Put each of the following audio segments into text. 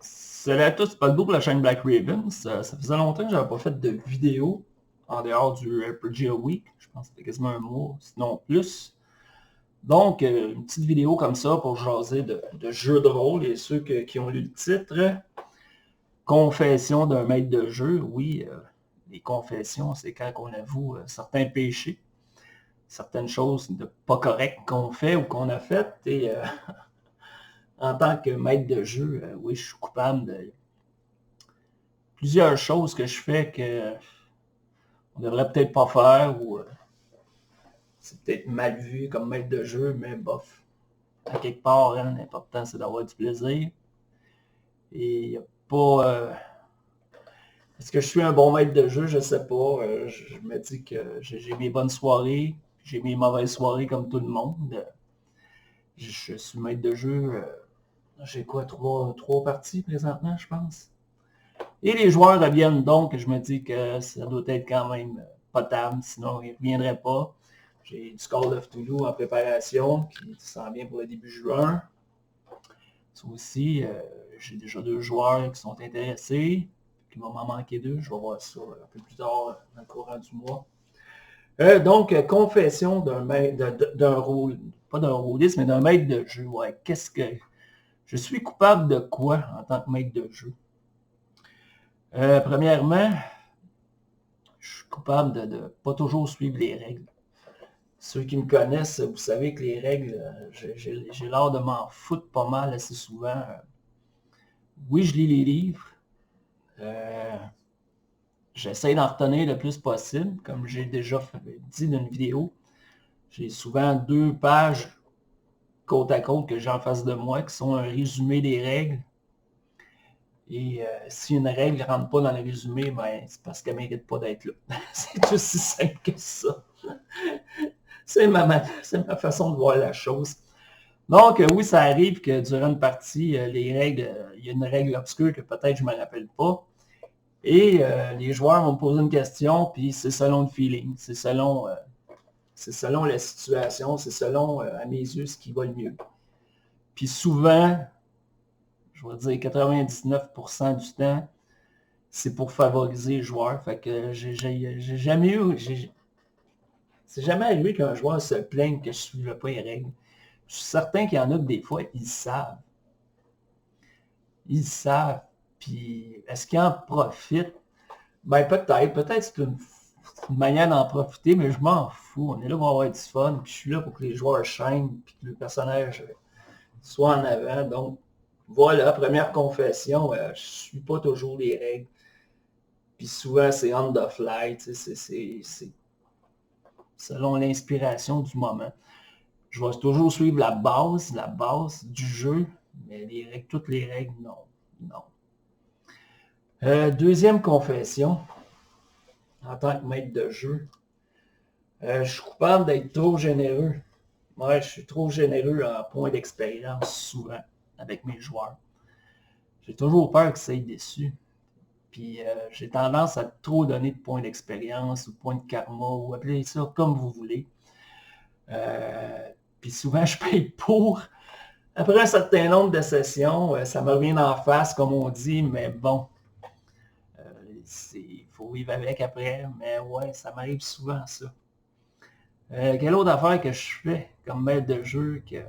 Salut à tous, c'est Paul pour la chaîne Black Ravens. Ça faisait longtemps que j'avais pas fait de vidéo en dehors du RPG Week. Je pense que c'était quasiment un mois, sinon plus. Donc, une petite vidéo comme ça pour jaser de jeux de rôle et ceux qui ont lu le titre. Confession d'un maître de jeu. Oui, les confessions, c'est quand on avoue certains péchés, certaines choses de pas correctes qu'on fait ou qu'on a faites. Et en tant que maître de jeu, oui, je suis coupable de plusieurs choses que je fais que on devrait peut-être pas faire ou c'est peut-être mal vu comme maître de jeu, mais bof. À quelque part, hein, l'important c'est d'avoir du plaisir. Et il n'y a pas. Est-ce que je suis un bon maître de jeu? Je sais pas. Je me dis que j'ai mes bonnes soirées, j'ai mes mauvaises soirées comme tout le monde. Je suis maître de jeu. J'ai quoi, trois parties présentement, je pense. Et les joueurs reviennent donc, je me dis que ça doit être quand même potable, sinon ils ne reviendraient pas. J'ai du Call of Toulouse en préparation qui s'en vient pour le début juin. Ça aussi, j'ai déjà 2 joueurs qui sont intéressés. Il va m'en manquer 2, je vais voir ça un peu plus tard dans le courant du mois. Donc, confession d'un rôle, pas d'un rôliste, mais d'un maître de jeu. Ouais, qu'est-ce que. Je suis coupable de quoi en tant que maître de jeu? Premièrement, je suis coupable de ne pas toujours suivre les règles. Ceux qui me connaissent, vous savez que les règles, j'ai l'art de m'en foutre pas mal assez souvent. Oui, je lis les livres. J'essaie d'en retenir le plus possible, comme j'ai déjà dit dans une vidéo. J'ai souvent 2 pages côte à côte que j'ai en face de moi qui sont un résumé des règles. Et si une règle ne rentre pas dans le résumé, ben, c'est parce qu'elle ne mérite pas d'être là. C'est aussi simple que ça. C'est ma façon de voir la chose. Donc, oui, ça arrive que durant une partie, les règles, il y a une règle obscure que peut-être je ne me rappelle pas. Et les joueurs vont me poser une question, puis c'est selon le feeling, c'est selon la situation, c'est selon, à mes yeux, ce qui va le mieux. Puis souvent, je vais dire 99% du temps, c'est pour favoriser le joueur. Fait que j'ai jamais eu, c'est jamais arrivé qu'un joueur se plaigne que je ne suivais pas les règles. Je suis certain qu'il y en a que des fois, ils savent. Ils savent. Puis est-ce qu'ils en profitent? Ben peut-être c'est une manière d'en profiter, mais je m'en fous. On est là pour avoir du fun, puis je suis là pour que les joueurs chaînent, puis que le personnage soit en avant. Donc, voilà, première confession, je ne suis pas toujours les règles. Puis souvent, c'est on the fly, c'est selon l'inspiration du moment. Je vais toujours suivre la base du jeu, mais toutes les règles, non. Non. Deuxième confession, en tant que maître de jeu, je suis coupable d'être trop généreux. Ouais, je suis trop généreux en point d'expérience, souvent, avec mes joueurs. J'ai toujours peur qu'ils soient déçus. Puis j'ai tendance à trop donner de points d'expérience ou points de karma, ou appelez ça comme vous voulez. Puis souvent, je paye pour. Après un certain nombre de sessions, ça me revient en face, comme on dit, mais bon, il faut vivre avec après. Mais ouais, ça m'arrive souvent, ça. Quelle autre affaire que je fais comme maître de jeu que...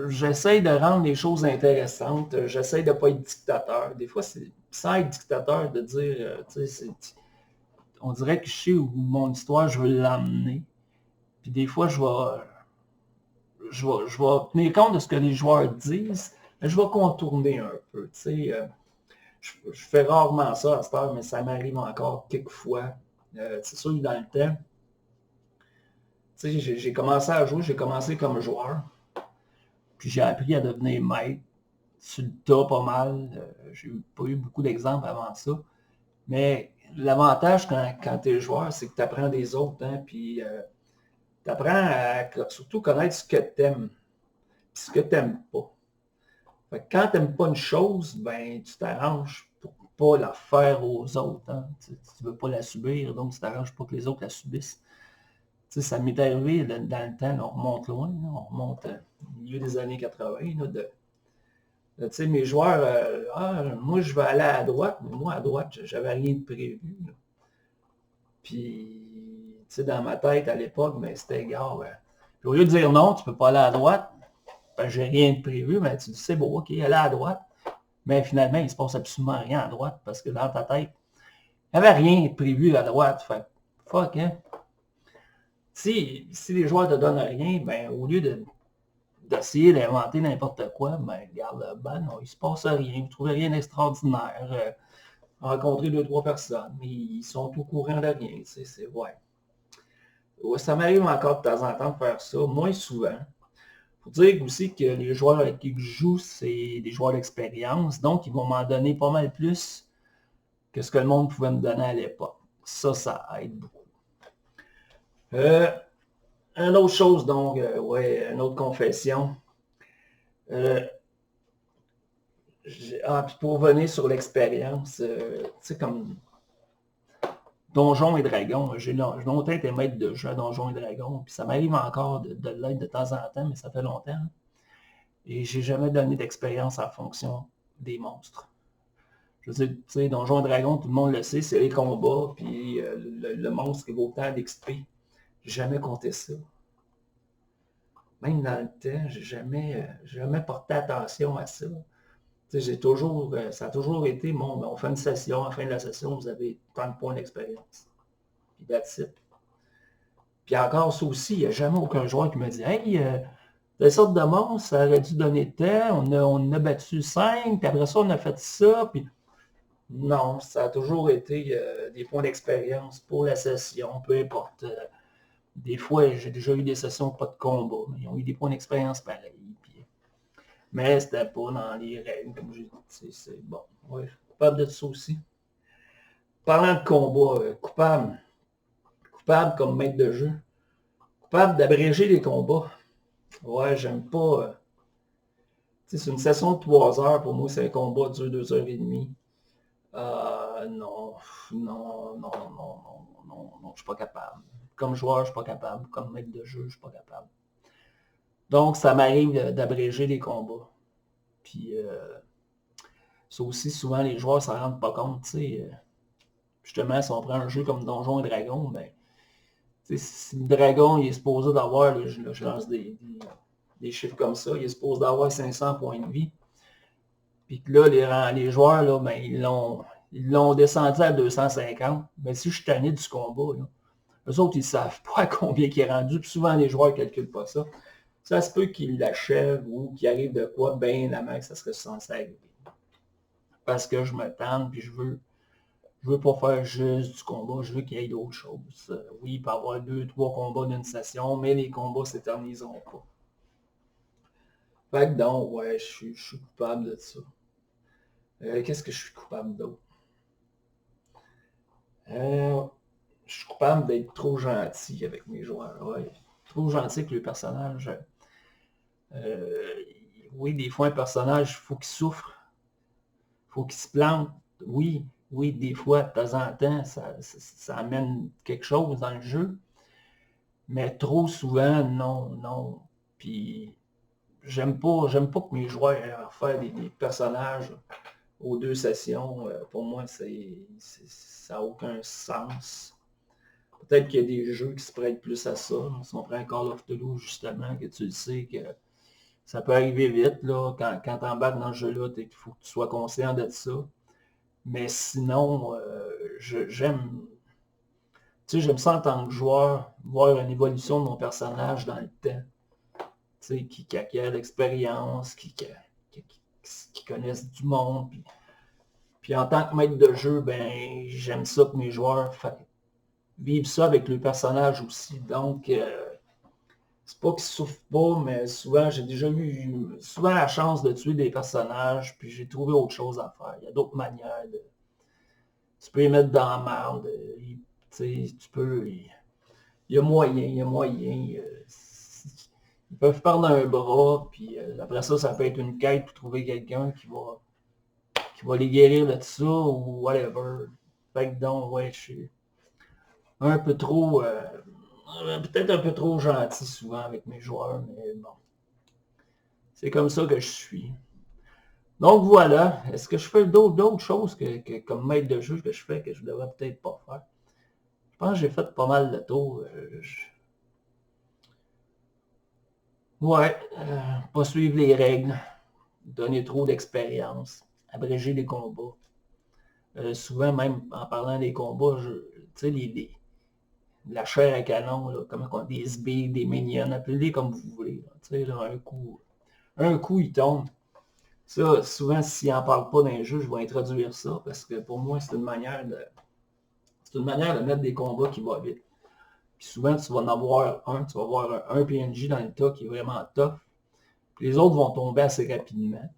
J'essaie de rendre les choses intéressantes. J'essaie de ne pas être dictateur. Des fois, c'est sans être dictateur de dire, on dirait que je sais où mon histoire, je veux l'emmener. Puis des fois, je vais tenir compte de ce que les joueurs disent, mais je vais contourner un peu. Je fais rarement ça à cette heure, mais ça m'arrive encore quelques fois. C'est sûr que dans le temps, j'ai commencé à jouer, j'ai commencé comme joueur. Puis j'ai appris à devenir maître sur le tas pas mal. J'ai pas eu beaucoup d'exemples avant ça. Mais l'avantage quand tu es joueur, c'est que tu apprends des autres. Hein, puis tu apprends à surtout connaître ce que tu aimes et ce que tu n'aimes pas. Fait que quand tu n'aimes pas une chose, ben tu t'arranges pour pas la faire aux autres. Hein. Tu ne veux pas la subir, donc tu t'arranges pas que les autres la subissent. sais, ça m'est arrivé dans le temps, là, on remonte loin, là, on remonte au milieu des années 80, là, tu sais, mes joueurs, moi je vais aller à droite, mais moi à droite, j'avais rien de prévu, là. Puis, tu sais, dans ma tête à l'époque, ben, c'était gars. Puis au lieu de dire non, tu peux pas aller à droite, ben, j'ai rien de prévu, mais tu dis c'est beau, ok, aller à droite. Mais finalement, il se passe absolument rien à droite parce que dans ta tête, il n'y avait rien de prévu à droite. Fait fuck, hein. Si les joueurs te donnent rien, ben, au lieu d'essayer d'inventer n'importe quoi, ben, regarde, ben non, il se passe rien, vous ne trouvez rien d'extraordinaire. Rencontrer deux, trois personnes, mais ils sont au courant de rien. Ouais. Ouais, ça m'arrive encore de temps en temps de faire ça, moins souvent. Il faut dire aussi que les joueurs avec qui je joue, c'est des joueurs d'expérience, donc ils vont m'en donner pas mal plus que ce que le monde pouvait me donner à l'époque. Ça aide beaucoup. Une autre chose, donc, ouais, une autre confession. Puis pour revenir sur l'expérience, tu sais, comme Donjons et Dragons, j'ai longtemps été maître de jeu à Donjons et Dragons, puis ça m'arrive encore de l'être de temps en temps, mais ça fait longtemps. Et j'ai jamais donné d'expérience en fonction des monstres. Je veux dire, tu sais, Donjons et Dragons, tout le monde le sait, c'est les combats, puis le monstre qui vaut tant d'XP. J'ai jamais compté ça. Même dans le temps, j'ai jamais porté attention à ça. J'ai toujours, ça a toujours été, bon, ben, on fait une session, à la fin de la session, vous avez tant de points d'expérience. Puis that's it. Puis encore, ça aussi, il n'y a jamais aucun joueur qui me dit, hey, telle sorte de monstre, ça aurait dû donner temps, on a battu 5, puis après ça, on a fait ça, puis non, ça a toujours été des points d'expérience pour la session, peu importe. Des fois, j'ai déjà eu des sessions pas de combat, mais ils ont eu des points d'expérience pareils. Mais c'était pas dans les règles, comme j'ai dit. C'est bon. Ouais, coupable de ça aussi. Parlant de combat, coupable. Coupable comme maître de jeu. Coupable d'abréger les combats. Ouais, j'aime pas. C'est une session de 3 heures. Pour moi, c'est un combat dure 2 heures et demie. Non, non, non, non, non, non, non, je suis pas capable. Comme joueur, je suis pas capable. Comme maître de jeu, je suis pas capable. Donc, ça m'arrive d'abréger les combats. Puis, ça aussi, souvent, les joueurs ne s'en rendent pas compte, tu sais. Justement, si on prend un jeu comme Donjons et Dragons, ben, si le dragon il est supposé d'avoir, je lance des chiffres comme ça, il est supposé d'avoir 500 points de vie. Puis que là, les joueurs, là, ben, ils l'ont descendu à 250. Ben, si je suis tanné du combat, là, eux autres, ils ne savent pas à combien il est rendu. Puis souvent, les joueurs ne calculent pas ça. Ça se peut qu'ils l'achèvent ou qu'il arrive de quoi, ben avant que ça serait censé arriver. Parce que je me tente, puis je veux pas faire juste du combat, je veux qu'il y ait d'autres choses. Oui, il peut y avoir 2, 3 combats d'une session, mais les combats s'éterniseront pas. Fait que donc, ouais, je suis coupable de ça. Qu'est-ce que je suis coupable d'autre? Je suis coupable d'être trop gentil avec mes joueurs. Ouais. Trop gentil avec le personnage. Oui, des fois, un personnage, il faut qu'il souffre. Il faut qu'il se plante. Oui, oui, des fois, de temps en temps, ça amène quelque chose dans le jeu. Mais trop souvent, non, non. Puis, j'aime pas que mes joueurs aient à faire des personnages aux 2 sessions. Pour moi, ça n'a aucun sens. Peut-être qu'il y a des jeux qui se prêtent plus à ça. Si on prend un Call of Duty, justement, que tu le sais que ça peut arriver vite, là, quand tu embarques dans ce jeu-là, il faut que tu sois conscient de ça. Mais sinon, j'aime ça en tant que joueur, voir une évolution de mon personnage dans le temps. Qui acquiert l'expérience, qui connaissent du monde. Puis en tant que maître de jeu, ben j'aime ça que mes joueurs vivent ça avec le personnage aussi. Donc, c'est pas qu'ils souffrent pas, mais souvent, j'ai déjà eu la chance de tuer des personnages, puis j'ai trouvé autre chose à faire. Il y a d'autres manières de... Tu peux les mettre dans la merde. Tu peux... Il y a moyen. Ils peuvent perdre un bras, puis après ça, ça peut être une quête pour trouver quelqu'un qui va les guérir de ça, ou whatever. Fait que donc, ouais, je suis un peu trop peut-être un peu trop gentil souvent avec mes joueurs, mais bon. C'est comme ça que je suis. Donc voilà. Est-ce que je fais d'autres choses comme maître de jeu que je fais que je devrais peut-être pas faire? Je pense que j'ai fait pas mal de tours. Ouais, pas suivre les règles, donner trop d'expérience, abréger les combats. Souvent, même en parlant des combats, tu sais, la chair à canon, là, comment on dit, des SB, des minions, appelez-les comme vous voulez. Tu sais, là, un coup, il tombe. Ça, souvent, s'ils n'en parlent pas dans les jeux, je vais introduire ça, parce que pour moi, c'est une manière de mettre des combats qui vont vite. Puis souvent, tu vas en avoir tu vas avoir un PNJ dans le tas qui est vraiment tough. Puis les autres vont tomber assez rapidement.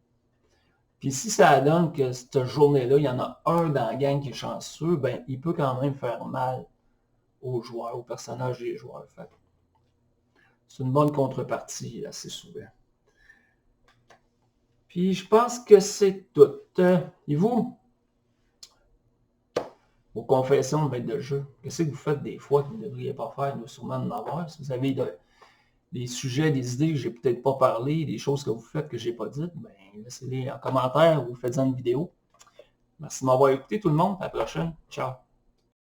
Puis si ça donne que cette journée-là, il y en a un dans la gang qui est chanceux, ben il peut quand même faire mal aux joueurs, aux personnages des joueurs. C'est une bonne contrepartie assez souvent. Puis je pense que c'est tout. Et vous? Vos confessions de maître de jeu. Qu'est-ce que vous faites des fois que vous ne devriez pas faire? Il doit sûrement en avoir. Si vous avez des sujets, des idées que j'ai peut-être pas parlé, des choses que vous faites que j'ai pas dites, ben laissez-les en commentaire ou faites-en une vidéo. Merci de m'avoir écouté tout le monde. À la prochaine. Ciao.